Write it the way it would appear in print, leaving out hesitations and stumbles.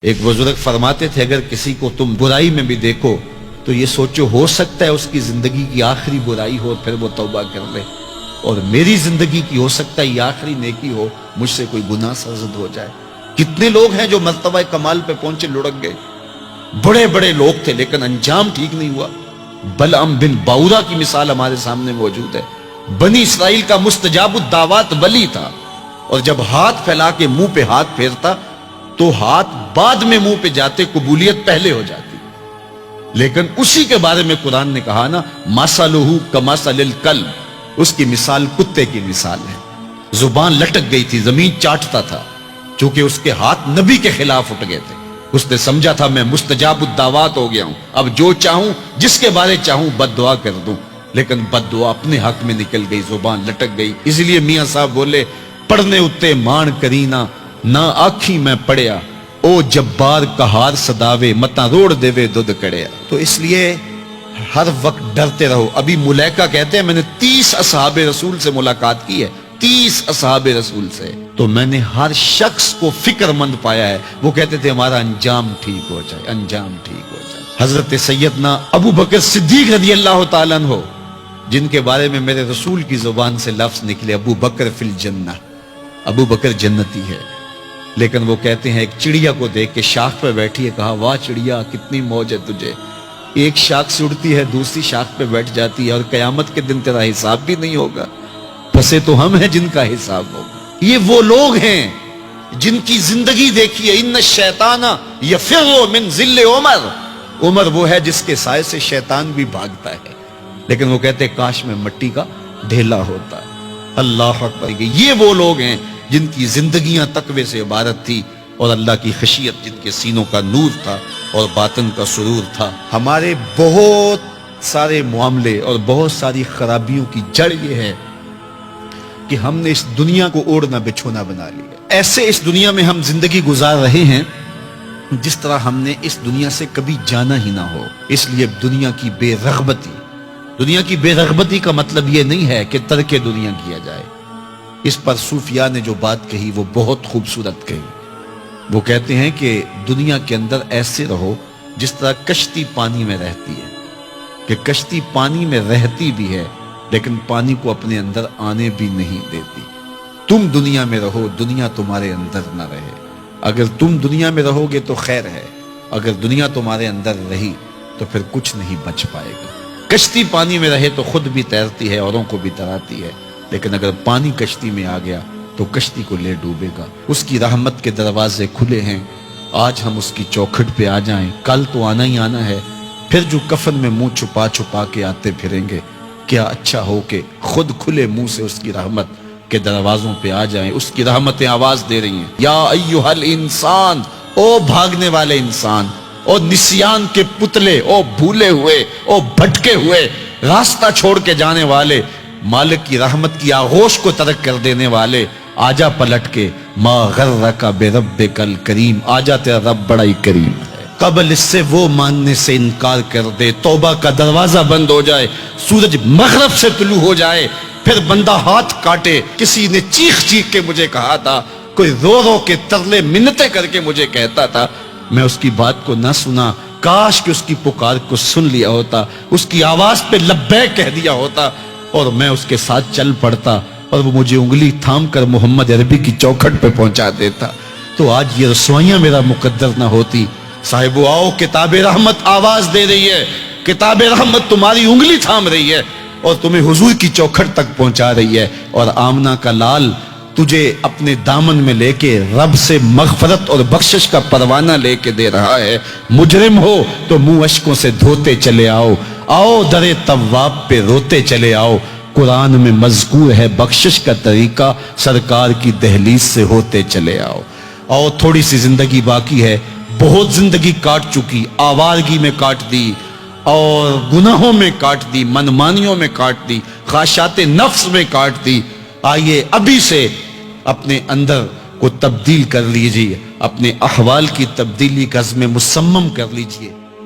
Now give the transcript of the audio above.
ایک بزرگ فرماتے تھے اگر کسی کو تم برائی میں بھی دیکھو تو یہ سوچو ہو سکتا ہے اس کی زندگی کی آخری برائی ہو پھر وہ توبہ کر لے، اور میری زندگی کی ہو سکتا ہے یہ آخری نیکی ہو، مجھ سے کوئی گناہ سرزد ہو جائے۔ کتنے لوگ ہیں جو مرتبہ کمال پہ پہنچے لڑک گئے، بڑے بڑے لوگ تھے لیکن انجام ٹھیک نہیں ہوا۔ بلعم بن باورا کی مثال ہمارے سامنے موجود ہے۔ بنی اسرائیل کا مستجاب الدعوات ولی تھا، اور جب ہاتھ پھیلا کے منہ پہ ہاتھ پھیرتا تو ہاتھ بعد میں منہ پہ جاتے، قبولیت پہلے ہو جاتی۔ لیکن اسی کے بارے میں قرآن نے کہا نا، مثلہ کمثل الکلب، اس کی مثال کتے کی مثال ہے۔ زبان لٹک گئی تھی، زمین چاٹتا تھا، چونکہ اس کے ہاتھ نبی کے خلاف اٹھ گئے تھے۔ اس نے سمجھا تھا میں مستجاب الدعوات ہو گیا ہوں، اب جو چاہوں جس کے بارے چاہوں بد دعا کر دوں، لیکن بد دعا اپنے حق میں نکل گئی، زبان لٹک گئی۔ اس لیے میاں صاحب بولے، پڑھنے اتے مان کرینا نہ آکھی میں پڑھیا، او جبار کہار صداوے متا روڑ دیوے دودھ کڑیا۔ تو اس لیے ہر وقت ڈرتے رہو۔ ابھی ملیکہ کہتے ہیں میں نے 30 اصحاب رسول سے ملاقات کی ہے، 30 اصحاب رسول سے، تو میں نے ہر شخص کو فکر مند پایا ہے۔ وہ کہتے تھے ہمارا انجام ٹھیک ہو جائے، انجام ٹھیک ہو جائے۔ حضرت سیدنا ابو بکر صدیق رضی اللہ تعالیٰ عنہ، جن کے بارے میں میرے رسول کی زبان سے لفظ نکلے، ابو بکر فی الجنہ، ابو بکر جنتی ہے، لیکن وہ کہتے ہیں ایک چڑیا کو دیکھ کے شاخ پہ بیٹھی ہے، کہا واہ چڑیا کتنی موج ہے تجھے، ایک شاخ سے اڑتی ہے دوسری شاخ پہ بیٹھ جاتی ہے، اور قیامت کے دن تیرا حساب بھی نہیں ہوگا، پھنسے تو ہم ہیں جن کا حساب ہوگا۔ یہ وہ لوگ ہیں جن کی زندگی دیکھیے، ان الشیطان یفر من ظل عمر، عمر وہ ہے جس کے سائے سے شیطان بھی بھاگتا ہے، لیکن وہ کہتے ہیں کاش میں مٹی کا ڈھیلا ہوتا ہے۔ اللہ اکبر۔ یہ وہ لوگ ہیں جن کی زندگیاں تقوی سے عبارت تھی، اور اللہ کی خشیت جن کے سینوں کا نور تھا اور باطن کا سرور تھا۔ ہمارے بہت سارے معاملے اور بہت ساری خرابیوں کی جڑ یہ ہے کہ ہم نے اس دنیا کو اوڑھنا بچھونا بنا لیا۔ ایسے اس دنیا میں ہم زندگی گزار رہے ہیں جس طرح ہم نے اس دنیا سے کبھی جانا ہی نہ ہو۔ اس لیے دنیا کی بے رغبتی، دنیا کی بے رغبتی کا مطلب یہ نہیں ہے کہ ترک دنیا کیا جائے۔ اس پر صوفیاء نے جو بات کہی وہ بہت خوبصورت کہی۔ وہ کہتے ہیں کہ دنیا کے اندر ایسے رہو جس طرح کشتی پانی میں رہتی ہے، کہ کشتی پانی میں رہتی بھی ہے لیکن پانی کو اپنے اندر آنے بھی نہیں دیتی۔ تم دنیا میں رہو، دنیا تمہارے اندر نہ رہے۔ اگر تم دنیا میں رہو گے تو خیر ہے، اگر دنیا تمہارے اندر رہی تو پھر کچھ نہیں بچ پائے گا۔ کشتی پانی میں رہے تو خود بھی تیرتی ہے، اوروں کو بھی تراتی ہے، لیکن اگر پانی کشتی میں آ گیا تو کشتی کو لے ڈوبے گا۔ اس کی رحمت کے دروازے کھلے ہیں، آج ہم اس کی چوکھٹ پہ آ جائیں، کل تو آنا ہی آنا ہے۔ پھر جو کفن میں منہ چھپا چھپا کے آتے پھریں گے، کیا اچھا ہو کہ خود کھلے منہ سے اس کی رحمت کے دروازوں پہ آ جائیں۔ اس کی رحمتیں آواز دے رہی ہیں، یا ایھا الانسان، او بھاگنے والے انسان، او نسیان کے پتلے، او بھولے ہوئے، او بھٹکے ہوئے، راستہ چھوڑ کے جانے والے، مالک کی رحمت کی آغوش کو ترک کر دینے والے، آجا پلٹ کے، ما غرک بربک الکریم، آجا تیرا رب بڑا ہی کریم ہے۔ قبل اس سے وہ ماننے سے انکار کر دے، توبہ کا دروازہ بند ہو جائے، سورج مغرب سے طلوع ہو جائے، پھر بندہ ہاتھ کاٹے۔ کسی نے چیخ چیخ کے مجھے کہا تھا، کوئی رو رو کے ترلے منتیں کر کے مجھے کہتا تھا، میں اس کی بات کو نہ سنا، کاش کہ اس کی پکار کو سن لیا ہوتا، اس کی آواز پہ لبیک کہہ دیا ہوتا، اور میں اس کے ساتھ چل پڑتا، اور وہ مجھے انگلی تھام کر محمد عربی کی چوکھٹ پہ پہنچا دیتا، تو آج یہ رسوائیاں میرا مقدر نہ ہوتی۔ صاحبو آؤ، کتاب رحمت آواز دے رہی ہے، کتاب رحمت تمہاری انگلی تھام رہی ہے اور تمہیں حضور کی چوکھٹ تک پہنچا رہی ہے، اور آمنہ کا لال تجھے اپنے دامن میں لے کے رب سے مغفرت اور بخشش کا پروانہ لے کے دے رہا ہے۔ مجرم ہو تو منہ اشکوں سے دھوتے چلے آؤ، آؤ در تواب پہ روتے چلے آؤ، قرآن میں مذکور ہے بخشش کا طریقہ، سرکار کی دہلیز سے ہوتے چلے آؤ۔ آؤ، تھوڑی سی زندگی باقی ہے، بہت زندگی کاٹ چکی، آوارگی میں کاٹ دی، اور گناہوں میں کاٹ دی، منمانیوں میں کاٹ دی، خواہشات نفس میں کاٹ دی۔ آئیے ابھی سے اپنے اندر کو تبدیل کر لیجئے، اپنے احوال کی تبدیلی کا عزم مصمم کر لیجئے۔